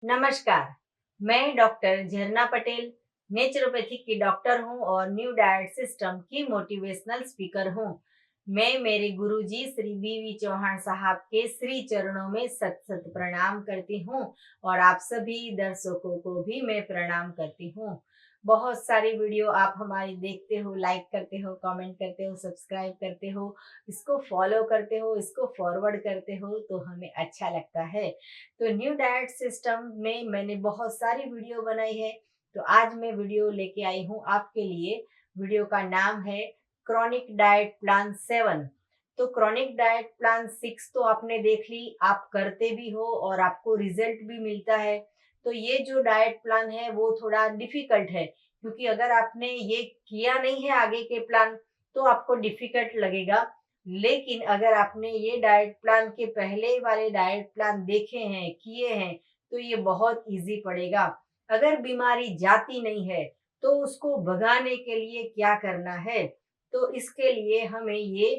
नमस्कार। मैं डॉक्टर झरना पटेल नेचुरोपैथी की डॉक्टर हूँ और न्यू डाइट सिस्टम की मोटिवेशनल स्पीकर हूँ। मैं मेरे गुरुजी श्री बीवी चौहान साहब के श्री चरणों में सत सत प्रणाम करती हूँ और आप सभी दर्शकों को भी मैं प्रणाम करती हूँ। बहुत सारी वीडियो आप हमारी देखते हो, लाइक करते हो, कमेंट करते हो, सब्सक्राइब करते हो, इसको फॉलो करते हो, इसको फॉरवर्ड करते हो तो हमें अच्छा लगता है। तो न्यू डाइट सिस्टम में मैंने बहुत सारी वीडियो बनाई है। तो आज मैं वीडियो लेके आई हूँ आपके लिए। वीडियो का नाम है क्रॉनिक डाइट प्लान 7। तो क्रॉनिक डाइट प्लान 6 तो आपने देख ली, आप करते भी हो और आपको रिजल्ट भी मिलता है। तो ये जो डाइट प्लान है वो थोड़ा डिफिकल्ट है, क्योंकि अगर आपने ये किया नहीं है आगे के प्लान तो आपको डिफिकल्ट लगेगा। लेकिन अगर आपने ये डाइट प्लान के पहले वाले डाइट प्लान देखे हैं, किए हैं, तो ये बहुत इजी पड़ेगा। अगर बीमारी जाती नहीं है तो उसको भगाने के लिए क्या करना है? तो इसके लिए हमें ये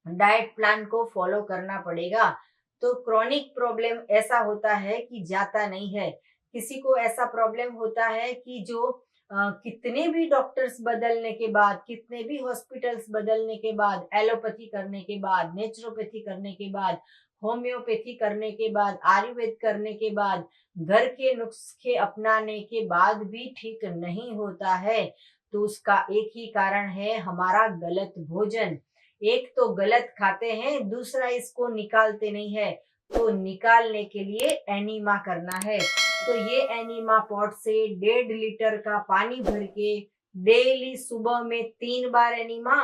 डाइट प्लान को फॉलो करना पड़ेगा। तो क्रॉनिक प्रॉब्लम ऐसा होता है कि जाता नहीं है। किसी को ऐसा प्रॉब्लम होता है कि जो कितने भी डॉक्टर्स बदलने के बाद, कितने भी हॉस्पिटल्स बदलने के बाद, एलोपैथी करने के बाद, नेचुरोपैथी करने के बाद, होम्योपैथी करने के बाद, आयुर्वेद करने के बाद, घर के नुस्खे अपनाने के बाद भी ठीक नहीं होता है। तो उसका एक ही कारण है, हमारा गलत भोजन। एक तो गलत खाते हैं, दूसरा इसको निकालते नहीं है। तो निकालने के लिए एनीमा करना है। तो ये एनीमा पॉट से 1.5 लीटर का पानी भर के डेली सुबह में 3 बार एनीमा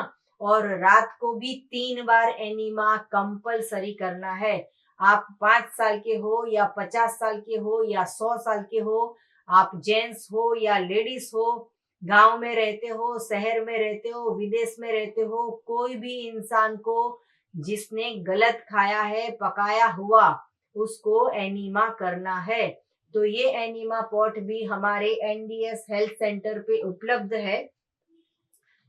और रात को भी 3 बार एनीमा कंपलसरी करना है। आप 5 साल के हो या 50 साल के हो या 100 साल के हो, आप जेंट्स हो या लेडीज हो, गांव में रहते हो, शहर में रहते हो, विदेश में रहते हो, कोई भी इंसान को जिसने गलत खाया है, पकाया हुआ, उसको एनीमा करना है। तो ये एनीमा पॉट भी हमारे एनडीएस हेल्थ सेंटर पे उपलब्ध है।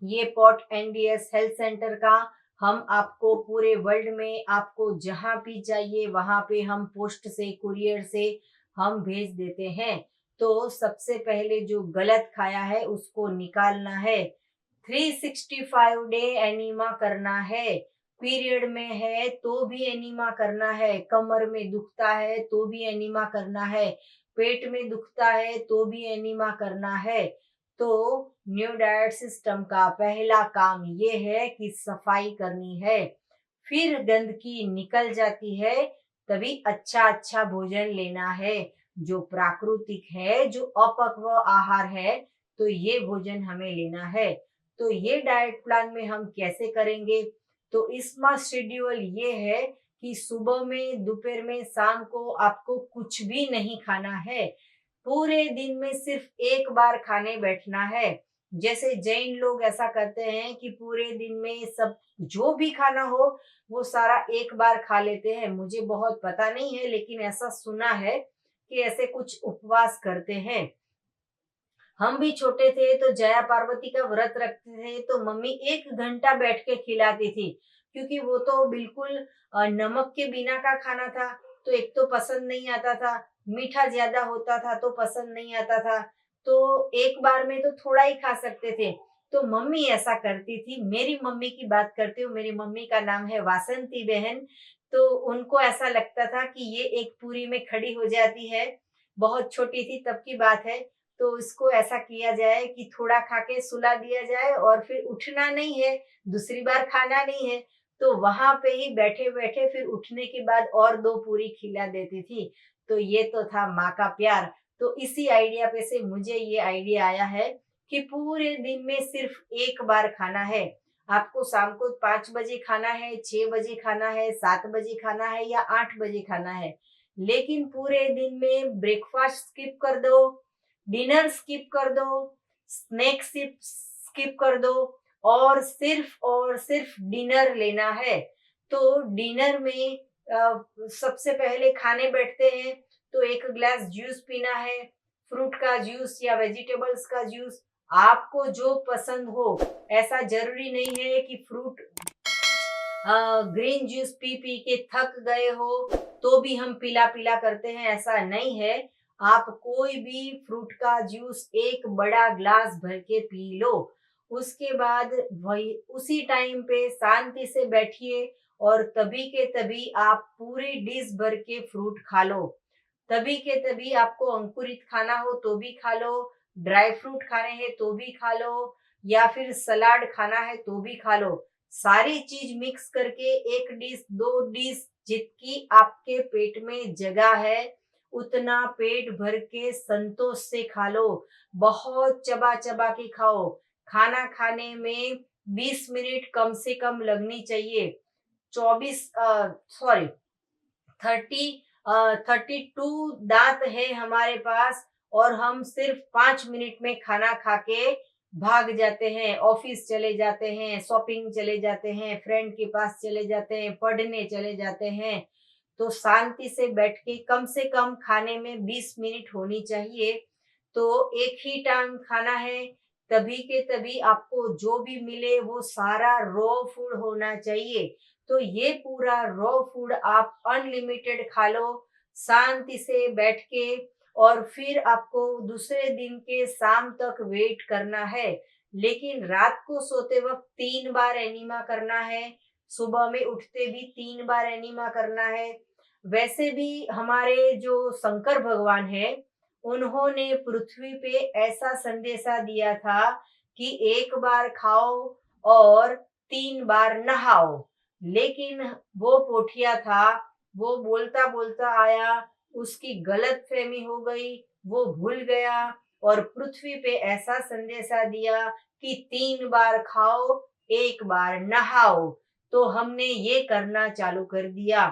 ये पॉट एनडीएस हेल्थ सेंटर का हम आपको पूरे वर्ल्ड में, आपको जहां भी चाहिए वहां पे हम पोस्ट से, कुरियर से हम भेज देते हैं। तो सबसे पहले जो गलत खाया है उसको निकालना है। 365 डे एनीमा करना है। पीरियड में है तो भी एनीमा करना है, कमर में दुखता है तो भी एनीमा करना है, पेट में दुखता है तो भी एनीमा करना है। तो न्यू डाइट सिस्टम का पहला काम ये है कि सफाई करनी है। फिर गंदगी निकल जाती है, तभी अच्छा अच्छा भोजन लेना है जो प्राकृतिक है, जो अपक्व आहार है। तो ये भोजन हमें लेना है। तो ये डाइट प्लान में हम कैसे करेंगे? तो इसका शेड्यूल ये है कि सुबह में, दोपहर में, शाम को आपको कुछ भी नहीं खाना है। पूरे दिन में सिर्फ एक बार खाने बैठना है। जैसे जैन लोग ऐसा करते हैं कि पूरे दिन में सब जो भी खाना हो वो सारा एक बार खा लेते हैं। मुझे बहुत पता नहीं है, लेकिन ऐसा सुना है कि ऐसे कुछ उपवास करते हैं। हम भी छोटे थे तो जया पार्वती का व्रत रखते थे तो मम्मी 1 घंटा बैठ के खिलाती थी, क्योंकि वो तो बिल्कुल नमक के बिना का खाना था। तो एक तो पसंद नहीं आता था, मीठा ज्यादा होता था तो पसंद नहीं आता था। तो एक बार में तो थोड़ा ही खा सकते थे। तो मम्मी ऐसा करती थी। मेरी मम्मी की बात करती हूँ, मेरी मम्मी का नाम है वासंती बहन। तो उनको ऐसा लगता था कि ये एक पूरी में खड़ी हो जाती है। बहुत छोटी थी तब की बात है। तो इसको ऐसा किया जाए कि थोड़ा खा के सुला दिया जाए और फिर उठना नहीं है, दूसरी बार खाना नहीं है। तो वहां पे ही बैठे बैठे फिर उठने के बाद और 2 पूरी खिला देती थी। तो ये तो था माँ का प्यार। तो इसी आइडिया पे से मुझे ये आइडिया आया है कि पूरे दिन में सिर्फ एक बार खाना है। आपको शाम को 5 बजे खाना है, 6 बजे खाना है, 7 बजे खाना है या 8 बजे खाना है। लेकिन पूरे दिन में ब्रेकफास्ट स्किप कर दो, डिनर स्किप कर दो, स्नैक स्किप कर दो और सिर्फ डिनर लेना है। तो डिनर में सबसे पहले खाने बैठते हैं तो 1 ग्लास जूस पीना है, फ्रूट का जूस या वेजिटेबल्स का जूस, आपको जो पसंद हो। ऐसा जरूरी नहीं है कि fruit green juice P P के थक गए हो तो भी हम पीला पीला करते हैं, ऐसा नहीं है। आप कोई भी फ्रूट का जूस एक बड़ा ग्लास भर के पी लो। उसके बाद वही उसी टाइम पे शांति से बैठिए और तभी के तभी आप पूरी डिश भर के फ्रूट खा लो। तभी के तभी आपको अंकुरित खाना हो तो भी खा लो, ड्राई फ्रूट खाने हैं तो भी खा लो, या फिर सलाद खाना है तो भी खा लो। सारी चीज मिक्स करके एक डिश, दो डिश, जितनी आपके पेट में जगह है उतना पेट भर के संतोष से खा लो। बहुत चबा चबा के खाओ। खाना खाने में 20 मिनट कम से कम लगनी चाहिए। 24 सॉरी 30 32 दांत है हमारे पास, और हम सिर्फ 5 मिनट में खाना खा के भाग जाते हैं, ऑफिस चले जाते हैं, शॉपिंग चले जाते हैं, फ्रेंड के पास चले जाते हैं, पढ़ने चले जाते हैं। तो शांति से बैठ के कम से कम खाने में 20 मिनट होनी चाहिए। तो एक ही टाइम खाना है, तभी के तभी आपको जो भी मिले वो सारा रॉ फूड होना चाहिए। तो ये पूरा रॉ फूड आप अनलिमिटेड खा लो शांति से बैठ के, और फिर आपको दूसरे दिन के शाम तक वेट करना है। लेकिन रात को सोते वक्त 3 बार एनिमा करना है, सुबह में उठते भी 3 बार एनिमा करना है। वैसे भी हमारे जो शंकर भगवान है, उन्होंने पृथ्वी पे ऐसा संदेशा दिया था कि 1 बार खाओ और 3 बार नहाओ। लेकिन वो पोठिया था, वो बोलता बोलता आया, उसकी गलतफहमी हो गई, वो भूल गया और पृथ्वी पे ऐसा संदेशा दिया कि 3 बार खाओ, 1 बार नहाओ। तो हमने ये करना चालू कर दिया।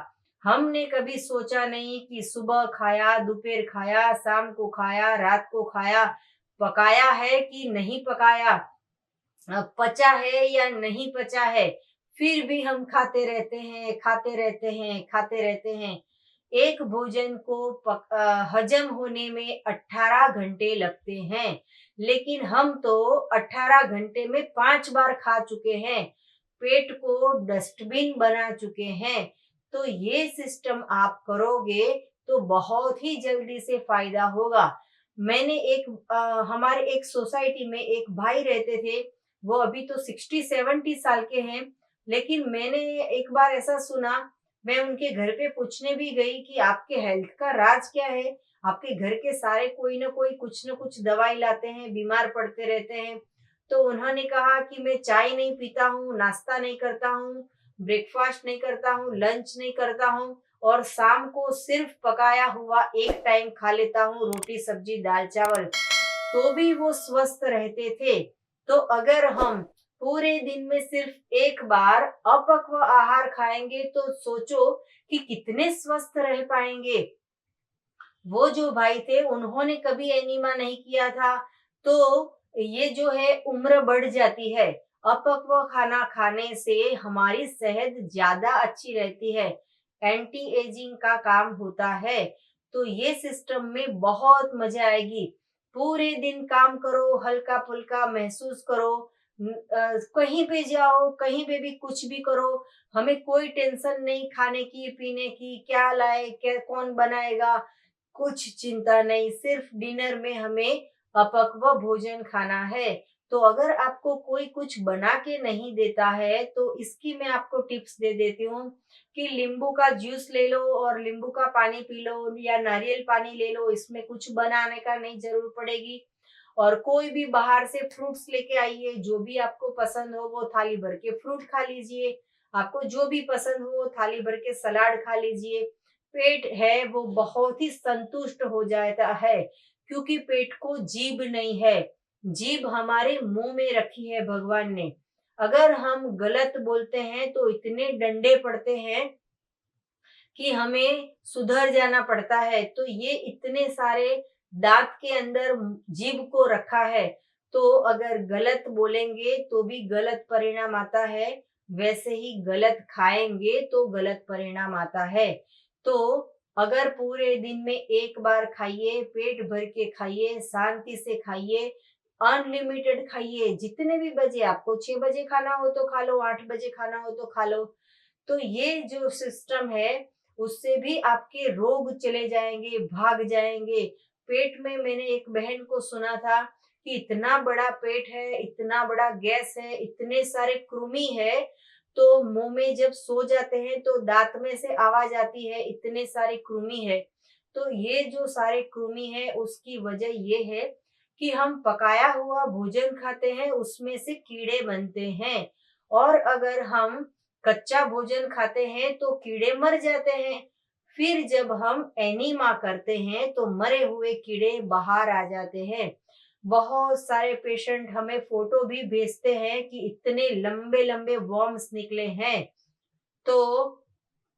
हमने कभी सोचा नहीं कि सुबह खाया, दोपहर खाया, शाम को खाया, रात को खाया, पकाया है कि नहीं पकाया, पचा है या नहीं पचा है, फिर भी हम खाते रहते हैं, खाते रहते हैं, खाते रहते हैं। एक भोजन को हजम होने में 18 घंटे लगते हैं, लेकिन हम तो 18 घंटे में 5 बार खा चुके हैं, पेट को डस्टबिन बना चुके हैं। तो ये सिस्टम आप करोगे तो बहुत ही जल्दी से फायदा होगा। मैंने हमारे एक सोसाइटी में एक भाई रहते थे, वो अभी तो 60-70 साल के हैं, लेकिन मैंने एक बार ऐसा सुना, मैं उनके घर पे पूछने भी गई कि आपके हेल्थ का राज क्या है? आपके घर के सारे कोई ना कोई कुछ ना कुछ दवाई लाते हैं, बीमार पड़ते रहते हैं। तो उन्होंने कहा कि मैं चाय नहीं पीता हूँ, नाश्ता नहीं करता हूँ, ब्रेकफास्ट नहीं करता हूँ, लंच नहीं करता हूँ, और शाम को सिर्फ पकाया हुआ एक टाइम खा लेता हूँ, रोटी, सब्जी, दाल, चावल। तो भी वो स्वस्थ रहते थे। तो अगर हम पूरे दिन में सिर्फ 1 बार अपक्व आहार खाएंगे तो सोचो कि कितने स्वस्थ रह पाएंगे। वो जो भाई थे उन्होंने कभी एनीमा नहीं किया था। तो ये जो है उम्र बढ़ जाती है। अपक्व खाना खाने से हमारी सेहत ज्यादा अच्छी रहती है, एंटी एजिंग का काम होता है। तो ये सिस्टम में बहुत मजा आएगी। पूरे दिन काम करो, हल्का फुल्का महसूस करो, कहीं पे जाओ, कहीं पे भी कुछ भी करो, हमें कोई टेंशन नहीं खाने की पीने की, क्या लाए, क्या कौन बनाएगा, कुछ चिंता नहीं, सिर्फ डिनर में हमें अपक्व भोजन खाना है। तो अगर आपको कोई कुछ बना के नहीं देता है तो इसकी मैं आपको टिप्स दे देती हूँ कि नींबू का जूस ले लो और नींबू का पानी पी लो, या नारियल पानी ले लो, इसमें कुछ बनाने का नहीं जरूर पड़ेगी। और कोई भी बाहर से फ्रूट्स लेके आइए, जो भी आपको पसंद हो वो थाली भर के फ्रूट खा लीजिए। आपको जो भी पसंद हो वो थाली भर के सलाद खा लीजिए। पेट है वो बहुत ही संतुष्ट हो जाता है, क्योंकि पेट को जीभ नहीं है। जीभ हमारे मुंह में रखी है भगवान ने। अगर हम गलत बोलते हैं तो इतने डंडे पड़ते हैं कि हमें सुधर जाना पड़ता है। तो ये इतने सारे दांत के अंदर जीभ को रखा है। तो अगर गलत बोलेंगे तो भी गलत परिणाम आता है, वैसे ही गलत खाएंगे तो गलत परिणाम आता है। तो अगर पूरे दिन में 1 बार खाइए, पेट भर के खाइए, शांति से खाइए, अनलिमिटेड खाइए, जितने भी बजे आपको 6 बजे खाना हो तो खा लो, 8 बजे खाना हो तो खा लो। तो ये जो सिस्टम है उससे भी आपके रोग चले जाएंगे, भाग जाएंगे। पेट में मैंने एक बहन को सुना था कि इतना बड़ा पेट है, इतना बड़ा गैस है, इतने सारे कृमि है, तो मुंह में जब सो जाते हैं तो दांत में से आवाज आती है, इतने सारे कृमि है। तो ये जो सारे कृमि है उसकी वजह ये है कि हम पकाया हुआ भोजन खाते हैं, उसमें से कीड़े बनते हैं। और अगर हम कच्चा भोजन खाते हैं तो कीड़े मर जाते हैं। फिर जब हम एनीमा करते हैं तो मरे हुए कीड़े बाहर आ जाते हैं। बहुत सारे पेशेंट हमें फोटो भी भेजते हैं कि इतने लंबे लंबे वर्म्स निकले हैं। तो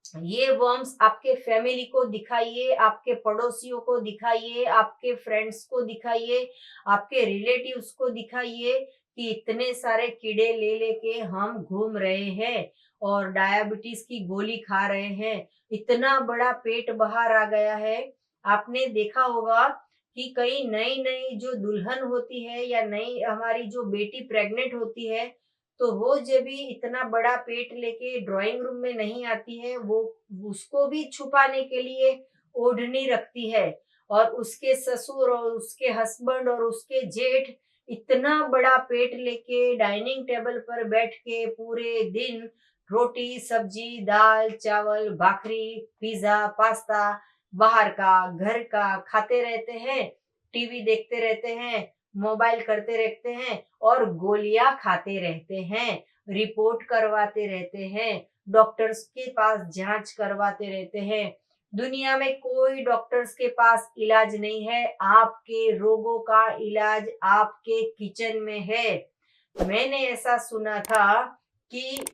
ये वर्म्स आपके फैमिली को दिखाइए, आपके पड़ोसियों को दिखाइए, आपके फ्रेंड्स को दिखाइए, आपके रिलेटिव्स को दिखाइए कि इतने सारे कीड़े ले लेके हम घूम रहे हैं और डायबिटीज की गोली खा रहे हैं। इतना बड़ा पेट बाहर आ गया है। आपने देखा होगा कि कई नई नई जो दुल्हन होती है या नई हमारी जो बेटी प्रेग्नेंट होती है, तो वो जब भी इतना बड़ा पेट लेके ड्राइंग रूम में नहीं आती है, वो उसको भी छुपाने के लिए ओढ़नी रखती है। और उसके ससुर और उसके हस्बैंड और उसके जेठ इतना बड़ा पेट लेके डाइनिंग टेबल पर बैठ के पूरे दिन रोटी सब्जी दाल चावल भाखरी पिज्जा पास्ता बाहर का घर का खाते रहते हैं, टीवी देखते रहते हैं, मोबाइल करते रहते हैं और गोलियां खाते रहते हैं, रिपोर्ट करवाते रहते हैं, डॉक्टर्स के पास जांच करवाते रहते हैं। दुनिया में कोई डॉक्टर्स के पास इलाज नहीं है। आपके रोगों का इलाज आपके किचन में है। मैंने ऐसा सुना था कि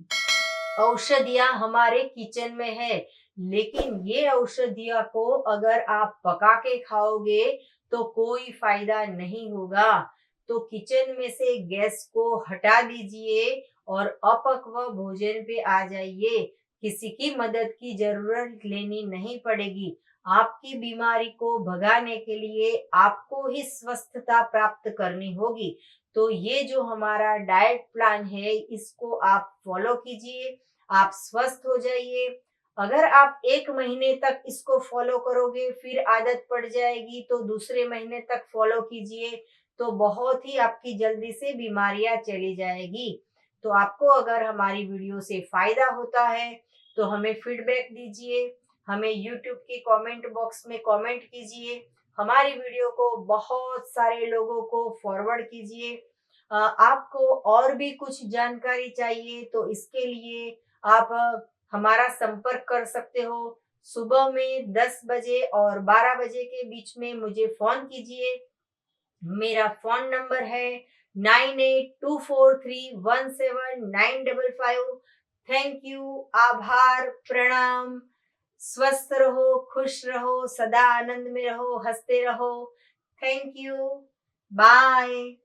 औषधियां हमारे किचन में है, लेकिन ये औषधियां को अगर आप पका के खाओगे तो कोई फायदा नहीं होगा। तो किचन में से गैस को हटा दीजिए और अपक्व भोजन पे आ जाइए। किसी की मदद की जरूरत लेनी नहीं पड़ेगी। आपकी बीमारी को भगाने के लिए आपको ही स्वस्थता प्राप्त करनी होगी। तो ये जो हमारा डाइट प्लान है, इसको आप फॉलो कीजिए, आप स्वस्थ हो जाइए। अगर आप 1 महीने तक इसको फॉलो करोगे, फिर आदत पड़ जाएगी, तो दूसरे महीने तक फॉलो कीजिए, तो बहुत ही आपकी जल्दी से बीमारियां चली जाएगी। तो आपको अगर हमारी वीडियो से फायदा होता है तो हमें फीडबैक दीजिए, हमें यूट्यूब के कमेंट बॉक्स में कमेंट कीजिए, हमारी वीडियो को बहुत सारे लोगों को फॉरवर्ड कीजिए। आपको और भी कुछ जानकारी चाहिए तो इसके लिए आप हमारा संपर्क कर सकते हो। सुबह में 10 बजे और 12 बजे के बीच में मुझे फोन कीजिए। मेरा फोन नंबर है 9824317955। थैंक यू, आभार, प्रणाम। स्वस्थ रहो, खुश रहो, सदा आनंद में रहो, हंसते रहो। Thank you, bye.